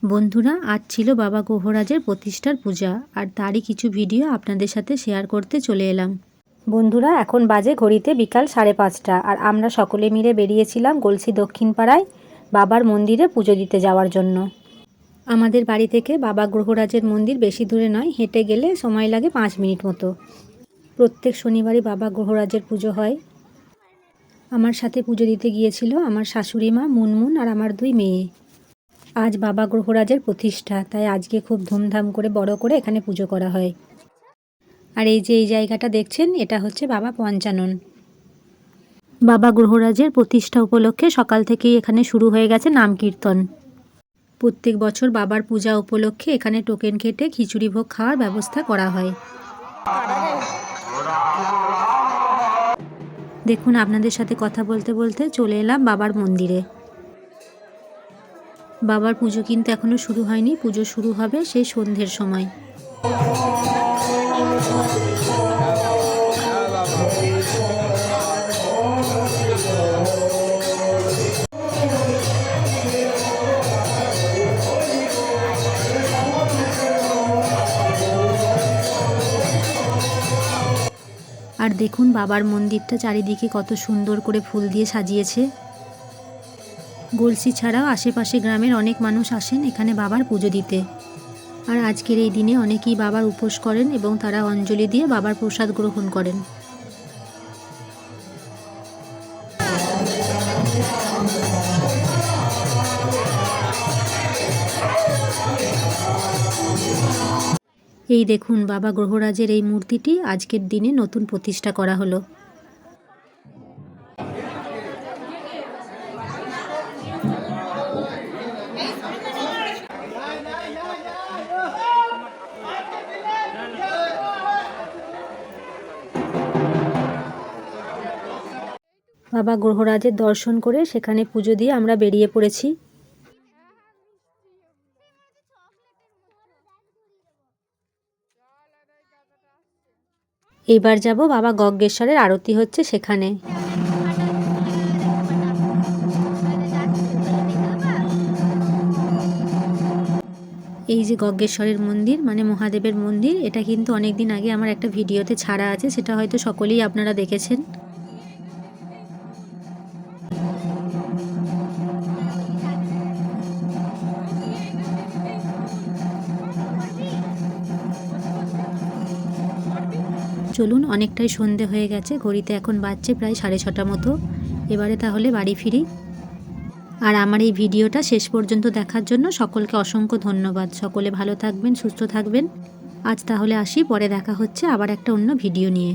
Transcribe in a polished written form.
বন্ধুরা, আজ ছিল বাবা গ্রহরাজের প্রতিষ্ঠার পূজা, আর তারই কিছু ভিডিও আপনাদের সাথে শেয়ার করতে চলে এলাম। বন্ধুরা, এখন বাজে ঘড়িতে বিকাল 5:30, আর আমরা সকলে মিলে বেরিয়েছিলাম গলসি দক্ষিণ পাড়ায় বাবার মন্দিরে পুজো দিতে যাওয়ার জন্য। আমাদের বাড়ি থেকে বাবা গ্রহরাজের মন্দির বেশি দূরে নয়, হেঁটে গেলে সময় লাগে 5 মিনিট মতো। প্রত্যেক শনিবারই বাবা গ্রহরাজের পুজো হয়। আমার সাথে পুজো দিতে গিয়েছিল আমার শাশুড়ি মা, মুনমুন আর আমার 2 মেয়ে। আজ বাবা গ্রহরাজের প্রতিষ্ঠা, তাই আজকে খুব ধুমধাম করে বড় করে এখানে পুজো করা হয়। আর এই যে এই জায়গাটা দেখছেন, এটা হচ্ছে বাবা পঞ্চানন। বাবা গ্রহরাজের প্রতিষ্ঠা উপলক্ষে সকাল থেকেই এখানে শুরু হয়ে গেছে নাম কীর্তন। প্রত্যেক বছর বাবার পূজা উপলক্ষে এখানে টোকেন কেটে খিচুড়ি ভোগ খাওয়ার ব্যবস্থা করা হয়। দেখুন, আপনাদের সাথে কথা বলতে বলতে চলে এলাম বাবার মন্দিরে। বাবার পুজো কিন্তু এখনও শুরু হয়নি, পুজো শুরু হবে সেই সন্ধ্যের সময়। আর দেখুন বাবার মন্দিরটা চারিদিকে কত সুন্দর করে ফুল দিয়ে সাজিয়েছে। গলসি ছাড়াও আশেপাশে গ্রামের অনেক মানুষ আসেন এখানে বাবার পুজো দিতে। আর আজকের এই দিনে অনেকেই বাবার উপোস করেন এবং তারা অঞ্জলি দিয়ে বাবার প্রসাদ গ্রহণ করেন। এই দেখুন বাবা গ্রহরাজের এই মূর্তিটি আজকের দিনে নতুন প্রতিষ্ঠা করা হলো। বাবা গ্রহরাজের দর্শন করে সেখানে পুজো দিয়ে আমরা বেরিয়ে পড়েছি। এইবার যাব বাবা গগ্গেশ্বরের আরতি হচ্ছে সেখানে। এই যে গগ্গেশ্বরের মন্দির মানে মহাদেবের মন্দির, এটা কিন্তু অনেক দিন আগে আমার একটা ভিডিওতে ছাড়া আছে, সেটা হয়তো সকলেই আপনারা দেখেছেন। চলুন, অনেকটাই সন্ধে হয়ে গেছে, ঘড়িতে এখন বাজছে প্রায় 6:30 মতো। এবারে তাহলে বাড়ি ফিরি। আর আমার এই ভিডিওটা শেষ পর্যন্ত দেখার জন্য সকলকে অসংখ্য ধন্যবাদ। সকলে ভালো থাকবেন, সুস্থ থাকবেন। আজ তাহলে আসি, পরে দেখা হচ্ছে আবার একটা অন্য ভিডিও নিয়ে।